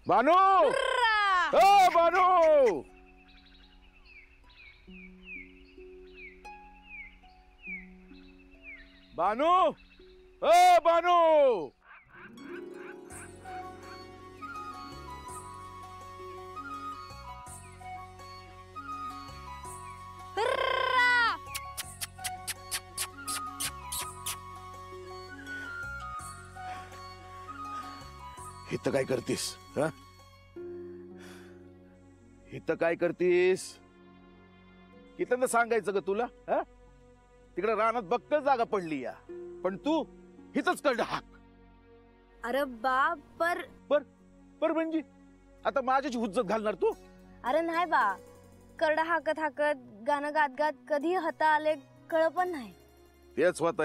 बानू, ओ बानू, बानू, ओ बानू, इथं काय करतीस? इथं काय करतीस? इथं सांगायचं ग तुला? तिकडे रानात बघत जागा पडली या, पण तू हिथंच कळलं हाक. अरे बाप, पर म्हणजे आता माझ्याची हुज्जत घालणार तू? अरे नाही बा, करडा हाकत हाकत गाणं गात गात कधी हाता आले कळ पण नाही. तेच होत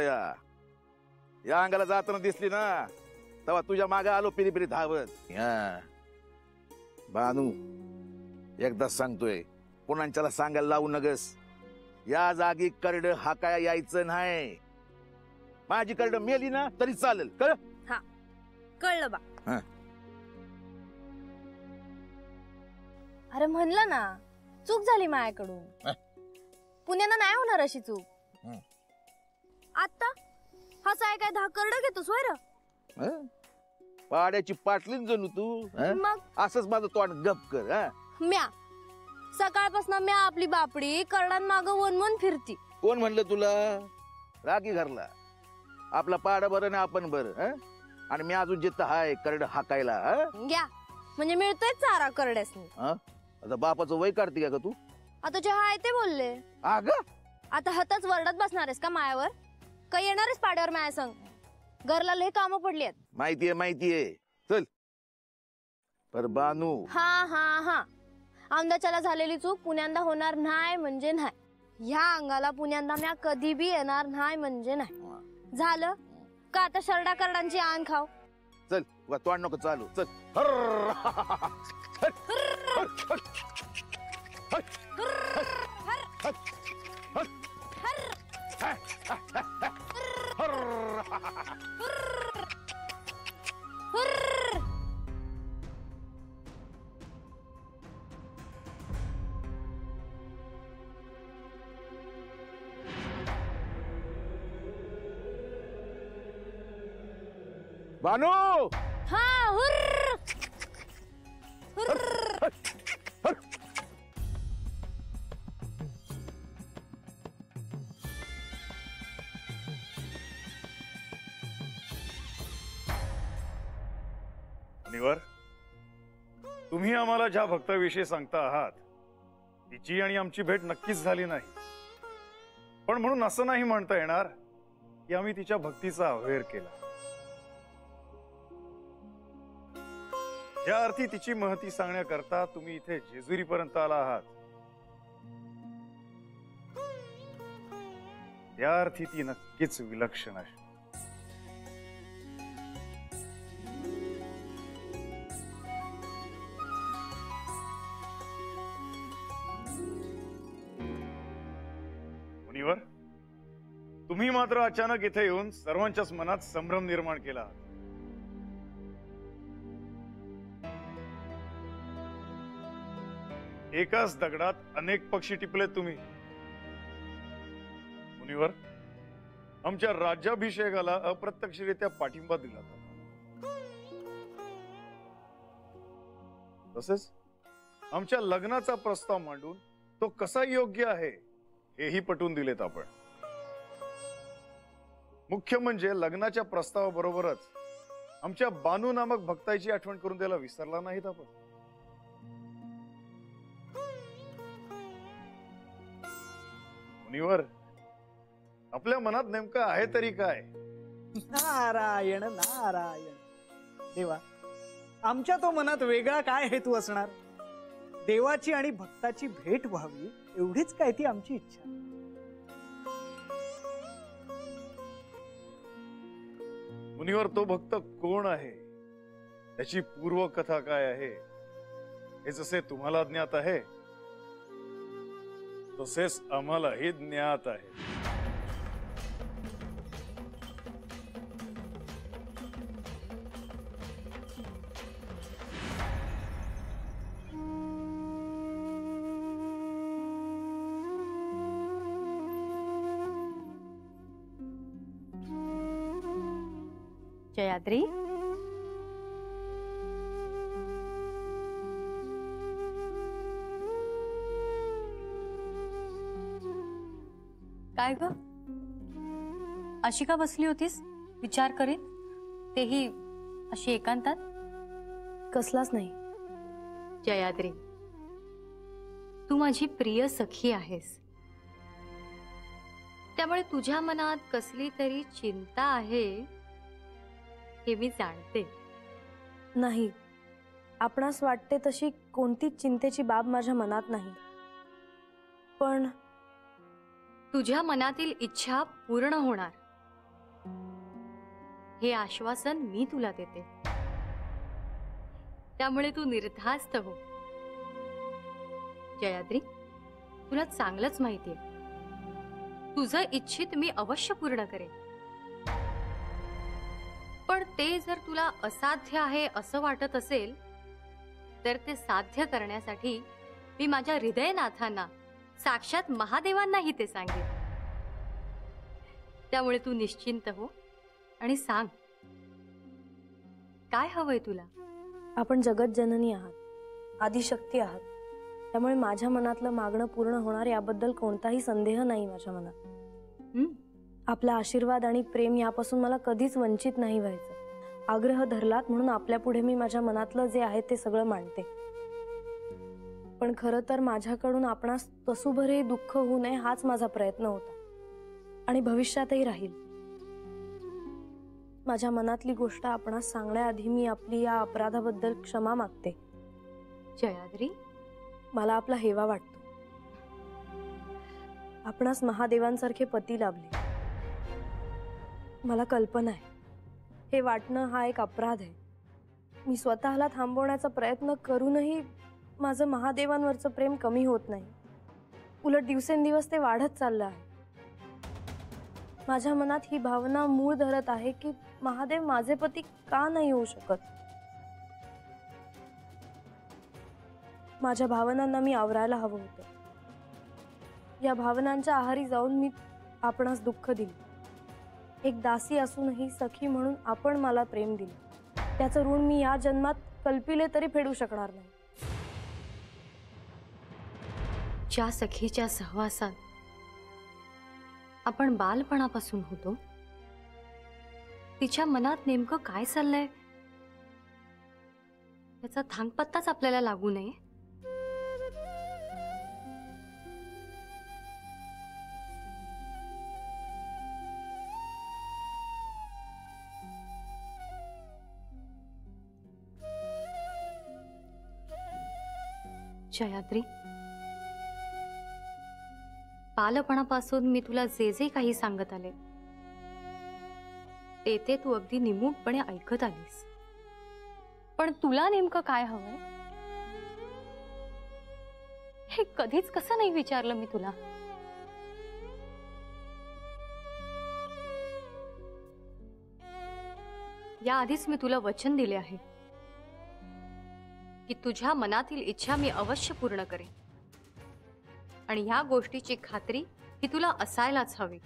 या अंगाला जाताना दिसली ना तेव्हा तुझ्या मागे आलो पिरी पिरी धावत. बानू, एकदा सांगतोय, पुन्हा सांगायला लावू नगस. या जागी करड हाकाया यायचं नाही. माझी करड मेली ना तरी चालेल, कळ? हा, कळलं बा. अरे म्हणलं ना, चूक झाली माझ्याकडून. पुण्याला नाही होणार अशी चूक. आता हसाय काय धाकरड घेतोस वैर? पाड्याची पाटलीन जणू तू. मग असंच माझं तोंड गप कर. म्या सकाळपासून म्या आपली बापडी करडान माग वनवन फिरती. कोण म्हणलं तुला? रागी घरला आपला पाडा बरं ना आपण बरं. आणि मी अजून जिथं हाय करड हाकायला. घ्या म्हणजे मिळतोय चारा करड्यासनी. आता बापाचं वय काढते का तू? आता जे हाय ते बोलले. अग आता हातच वरडत बसणारेस का मायावर? काही येणारेस पाड्यावर माया संग? घरला लय कामं पडली आहेत. माहितीये. चल. पर बानू, हा आमदाच्याला झालेली चूक पुण्यांदा होणार नाही म्हणजे नाही. ह्या अंगाला पुण्यांदा म्या कधी बी येणार नाही म्हणजे नाही. झालं का आता शरडा करडांची आण खाव. चल तोंड नको चालू. चल. बानू, हा हुर्र मुनिवर, तुम्ही आम्हाला ज्या भक्ताविषयी सांगता आहात तिची आणि आमची भेट नक्कीच झाली नाही. पण म्हणून असं नाही म्हणता येणार की आम्ही तिच्या भक्तीचा अवहेर केला. ज्या अर्थी तिची महती सांगण्याकरता तुम्ही इथे जेजुरीपर्यंत आला आहात, त्या अर्थी ती नक्कीच विलक्षण आहे. मुनिवर, तुम्ही मात्र अचानक इथे येऊन सर्वांच्याच मनात संभ्रम निर्माण केला. एकाच दगडात अनेक पक्षी टिपले तुम्ही. मुनिवर, आमच्या राज्याभिषेकाला अप्रत्यक्षरित्या पाठिंबा दिला तसेच आमच्या लग्नाचा प्रस्ताव मांडून तो कसा योग्य आहे हेही पटवून दिलेत आपण. मुख्य म्हणजे लग्नाच्या प्रस्तावाबरोबरच आमच्या बानू नामक भक्ताची आठवण करून द्यायला विसरला नाहीत आपण. मुनिवर, आपल्या मनात नेमकं आहे तरी काय? नारायण नारायण. देवा, आमच्या तो मनात वेगळा काय हेतू असणार? देवाची आणि भक्ताची भेट व्हावी एवढीच काय ती आमची इच्छा. मुनिवर, तो भक्त कोण आहे, त्याची पूर्वकथा काय आहे हे जसे तुम्हाला ज्ञात आहे तसेच आम्हालाही ज्ञात आहे. जयाद्री, काय ग, अशी का बसली होतीस विचार करीत, तेही अशी एकांतात? कसलाच नाही. जयाद्री, तू माझी प्रिय सखी आहेस, त्यामुळे तुझ्या मनात कसली तरी चिंता आहे हे मी जाणते. नाही, आपणास वाटते तशी कोणतीच चिंतेची बाब माझ्या मनात नाही. पण तुझ्या मनातील इच्छा पूर्ण होणार हे आश्वासन मी तुला देते, त्यामुळे तू निर्धास्त हो. जयाद्री, तुला चांगलंच माहितीये, तुझं इच्छित मी अवश्य पूर्ण करेन. पण ते जर तुला असाध्य आहे असं वाटत असेल तर ते साध्य करण्यासाठी मी माझ्या हृदयनाथांना, साक्षात महादेवांनाही ते सांगेन. त्यामुळे तू निश्चिंत हो आणि सांग, काय हवंय तुला? आपण जगत जननी आहात, आदिशक्ती आहात, त्यामुळे माझ्या मनातलं मागणं पूर्ण होणार याबद्दल कोणताही संदेह नाही माझ्या मनात. आपला आशीर्वाद आणि प्रेम यापासून मला कधीच वंचित नाही व्हायचं. आग्रह धरलात म्हणून आपल्या पुढे मी माझ्या मनातलं जे आहे ते सगळं मांडते. पण खरं तर माझ्याकडून आपणास तसूभरही दुःख होऊ नये हाच माझा प्रयत्न होता आणि भविष्यातही राहील. माझ्या मनातली गोष्ट आपणास सांगण्याआधी मी आपली या अपराधाबद्दल क्षमा मागते. जयाद्री, मला आपला हेवा वाटतो. आपणास महादेवांसारखे पती लाभले. मला कल्पना आहे हे वाटणं हा एक अपराध आहे. मी स्वतःला थांबवण्याचा प्रयत्न करूनही माझं महादेवांवरचं प्रेम कमी होत नाही, उलट दिवसेंदिवस ते वाढत चाललं आहे. माझ्या मनात ही भावना मूळ धरत आहे की महादेव माझे पती का नाही होऊ शकत. माझ्या भावनांना मी आवरायला हवं होतं. या भावनांच्या आहारी जाऊन मी आपणास दुःख दिले. एक दासी असूनही सखी म्हणून आपण मला प्रेम दिले, त्याचं ऋण मी या जन्मात कल्पिले तरी फेडू शकणार नाही. ज्या सखीच्या सहवासात आपण बालपणापासून होतो, तिच्या मनात नेमकं काय चाललंय याचा थांगपत्ताच आपल्याला लागू नये. जयाद्री, बालपणापासून मी तुला जे जे काही सांगत आले ते तू अगदी निमूटपणे ऐकत आलीस. पण तुला नेमकं काय हवंय हे कधीच कसं नाही विचारलं मी तुला. याआधीच मी तुला वचन दिले आहे की तुझ्या मनातील इच्छा मी अवश्य पूर्ण करेन, आणि ह्या गोष्टीची खात्री ही तुला असायलाच हवी.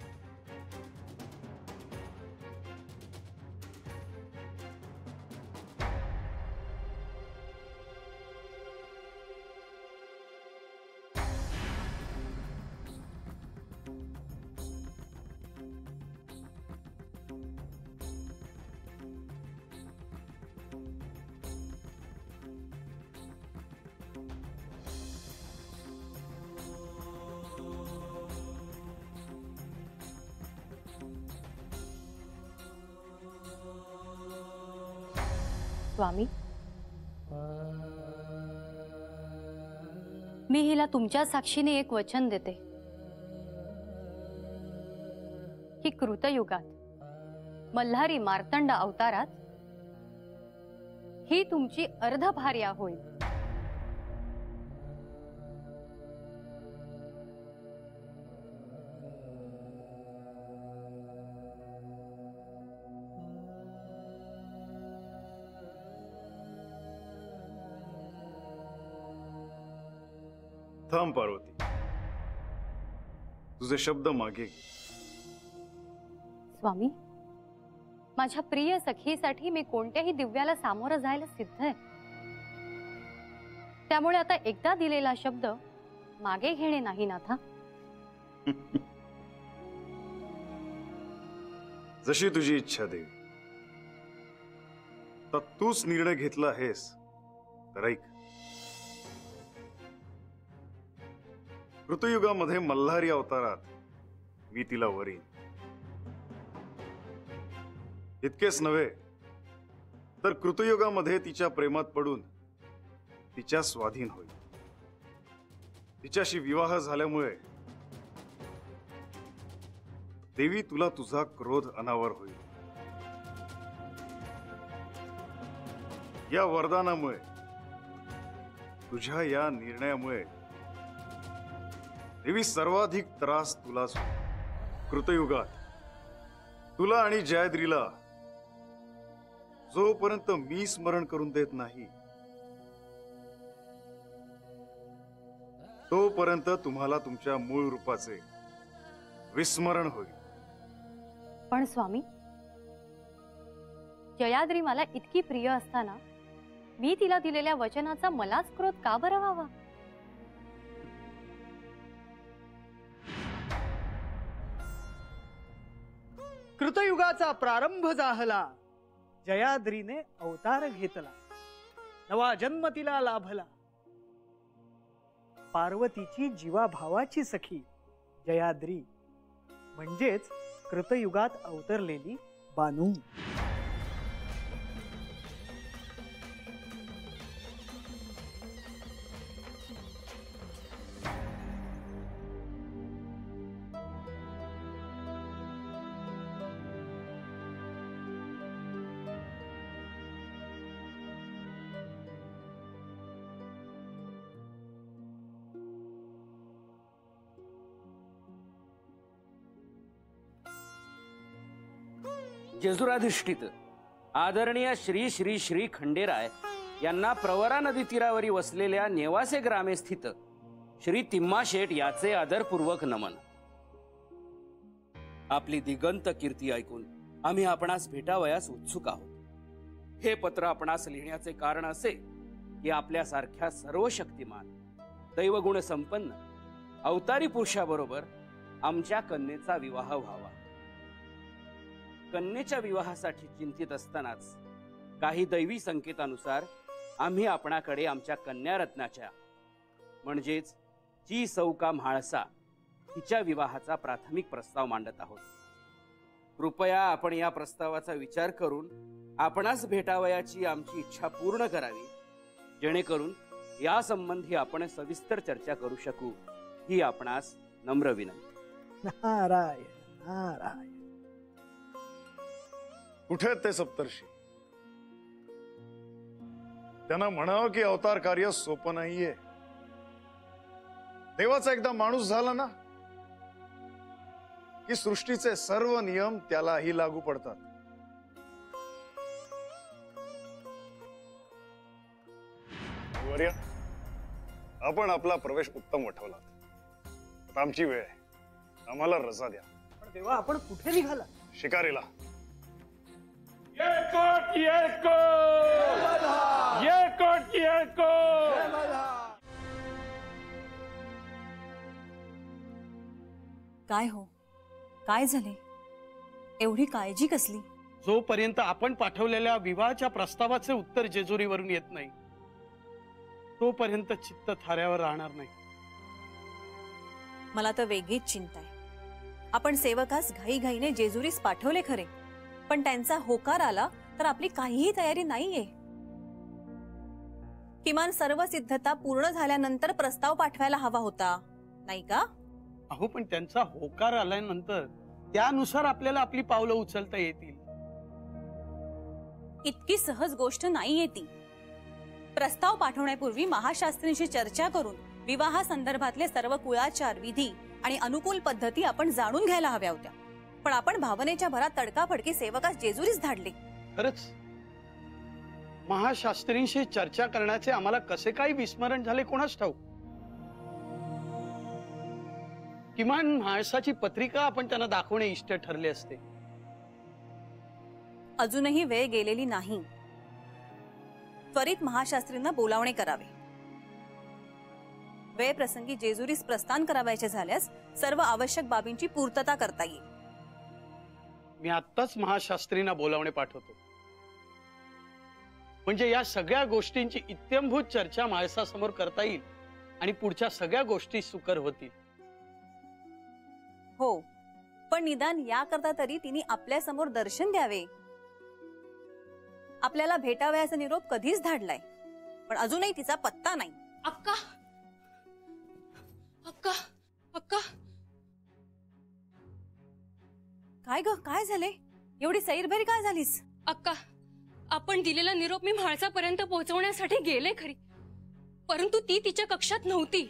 स्वामी, मी हिला तुमच्या साक्षीने एक वचन देते की कृतयुगात मल्हारी मार्तंड अवतारात ही तुमची अर्धभार्या होईल. थांब पार्वती, तुझे शब्द मागे घे. स्वामी, माझ्या प्रिय सखीसाठी मी कोणत्याही दिव्याला सामोरं जायला सिद्ध आहे. त्यामुळे आता एकदा दिलेला शब्द मागे घेणे नाही नाथा. जशी तुझी इच्छा देवी. तर तूच निर्णय घेतला आहेस तर ऐक. ऋतुयुगामध्ये मल्हारी अवतारात मी तिला वरीन. इतकेच नव्हे तर कृतयुगामध्ये तिच्या प्रेमात पडून तिच्या स्वाधीन होईल. तिच्याशी विवाह झाल्यामुळे देवी तुला तुझा क्रोध अनावर होईल. या वरदानामुळे तुझ्या या निर्णयामुळे देवी सर्वाधिक त्रास तुलाच होईल. कृतयुगात तुला आणि जयद्रीला जोपर्यंत मी स्मरण करून देत नाही तोपर्यंत तुम्हाला तुमच्या मूळ रूपाचे विस्मरण होईल. पण स्वामी, जयाद्री मला इतकी प्रिय असताना मी तिला दिलेल्या वचनाचा मलाच क्रोध का बरं व्हावा? कृतयुगाचा प्रारंभ जाहला, जयाद्रीने अवतार घेतला, नवा जन्म तिला लाभला. पार्वतीची जीवाभावाची सखी जयाद्री म्हणजेच कृतयुगात अवतरलेली बानू. जेजुराधिष्ठित आदरणीय श्री श्री श्री खंडेराय यांना प्रवरा नदी तीरावरी वसलेल्या नेवासे ग्रामे स्थित श्री तिम्माशेठ याचे आदरपूर्वक नमन. आपली दिगंत कीर्ती ऐकून आम्ही आपणास भेटावयास उत्सुक आहोत. हे पत्र आपणास लिहिण्याचे कारण असे की आपल्यासारख्या सर्व शक्तिमान दैवगुण संपन्न अवतारी पुरुषाबरोबर आमच्या कन्येचा विवाह व्हावा. कन्येच्या विवाहासाठी चिंतित असतानाच काही दैवी संकेतानुसार आम्ही आपणाकडे आमच्या कन्यारत्नाच्या म्हणजेच जी सौका म्हाळसा हिच्या विवाहाचा प्राथमिक प्रस्ताव मांडत आहोत. कृपया आपण या प्रस्तावाचा विचार करून आपणास भेटावयाची आमची इच्छा पूर्ण करावी, जेणेकरून या संबंधी आपण सविस्तर चर्चा करू शकू, ही आपणास नम्र विनंती. नारायण नारायण. कुठे आहेत ते सप्तर्षी? त्यांना म्हणावं की अवतार कार्य सोपं नाहीये. देवाचा एकदा माणूस झाला ना की सृष्टीचे सर्व नियम त्यालाही लागू पडतात. वर्य, आपण आपला प्रवेश उत्तम वठवला. आता आमची वेळ आहे. आम्हाला रजा द्या. पण देवा, आपण कुठे निघाला? शिकारीला. काय हो, काय झाले? एवढी काळजी कसली? जोपर्यंत आपण पाठवलेल्या विवाहाच्या प्रस्तावाचे उत्तर जेजुरीवरून येत नाही तोपर्यंत चित्त थाऱ्यावर राहणार नाही. मला तर वेगळीच चिंता आहे. आपण सेवकास घाईघाईने जेजुरीस पाठवले खरे, पण त्यांचा होकार आला तर आपली काहीही तयारी नाहीये. किमान सर्व सिद्धता पूर्ण झाल्यानंतर प्रस्ताव पाठवायला हवा होता, नाही का? अहो, पण त्यांचा होकार आल्यानंतर त्यानुसार आपल्याला आपली पावलं उचलता येतील. इतकी सहज गोष्ट नाहीये ती. प्रस्ताव पाठवण्यापूर्वी महाशास्त्रींशी चर्चा करून विवाहासंदर्भातले सर्व कुळाचार, विधी आणि अनुकूल पद्धती आपण जाणून घ्यायला हव्या होत्या. पण आपण भावनेच्या भरात तडकाफडकी सेवकास जेजुरीस धाडले. खरंच महाशास्त्रींशी चर्चा करण्याचे आम्हाला कसे काही विस्मरण झाले कोणास ठाऊक. किमान म्हाळसाची पत्रिका आपण त्यांना दाखवणे इष्ट ठरले असते. अजूनही वेळ गेलेली नाही. त्वरित महाशास्त्रींना बोलावणे करावे. वेळ प्रसंगी जेजुरीस प्रस्थान करावयाचे झाल्यास सर्व आवश्यक बाबींची पूर्तता करता येईल. मी आत्ताच महाशास्त्रींना बोलावणे पाठवतो. म्हणजे या सगळ्या गोष्टींची इत्यंभूत चर्चा माणसासमोर करता येईल आणि पुढच्या सगळ्या गोष्टी सुकर होतील. हो, पण निदान याकरता तरी तिने आपल्या समोर दर्शन द्यावे. आपल्याला भेटावयाचा निरोप कधीच धाडलाय, पण अजूनही तिचा पत्ता नाही. अक्का अक्का अक्का, काय ग, काय झाले? एवढी सैरभैर काय झालीस? अक्का, आपण दिलेला निरोप मी म्हाळसापर्यंत पोहोचवण्यासाठी गेले खरी, परंतु ती तिच्या कक्षात नव्हती.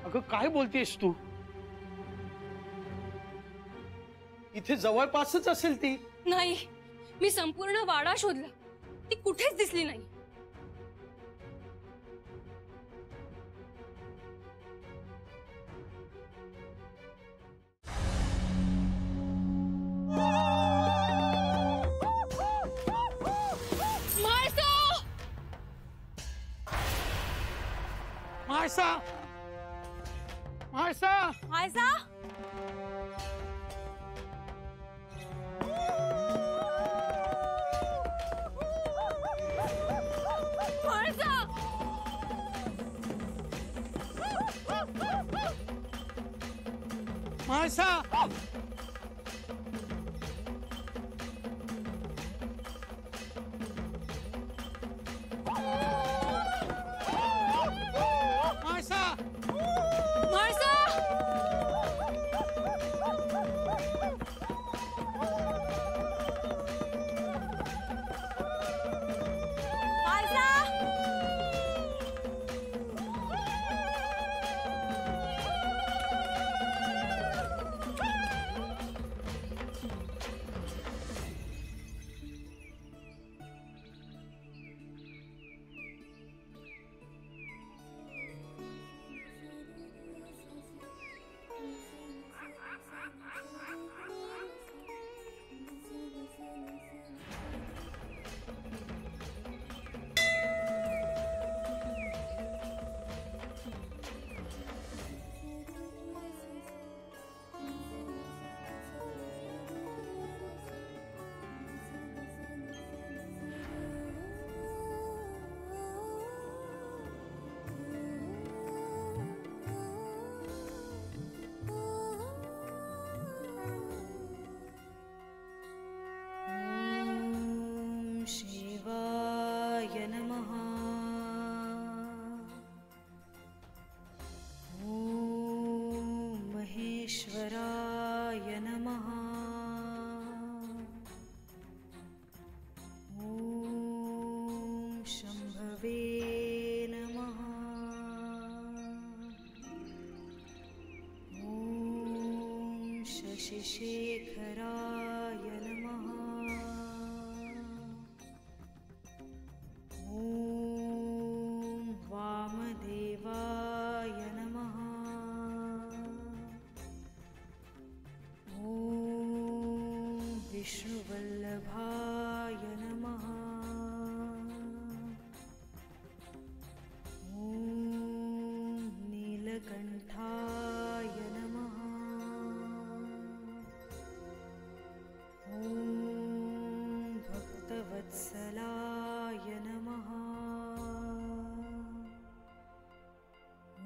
अगं काय बोलतेस तू? इथे जवळपासच असेल ती. नाही, मी संपूर्ण वाडा शोधला, ती कुठेच दिसली नाही. मायसा, मायसा, मायसा, मायसा, ईश्वराय नमः. ओम शंभवे नमः. ओम शशिशेखराय नमः. ओम वामदेवाय नमः. विष्णुवल्लभाय नमः. ओम नीलकंठाय नमः. ओम भक्तवत्सलाय नमः.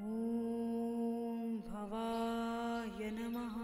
ओम भवाय नमः.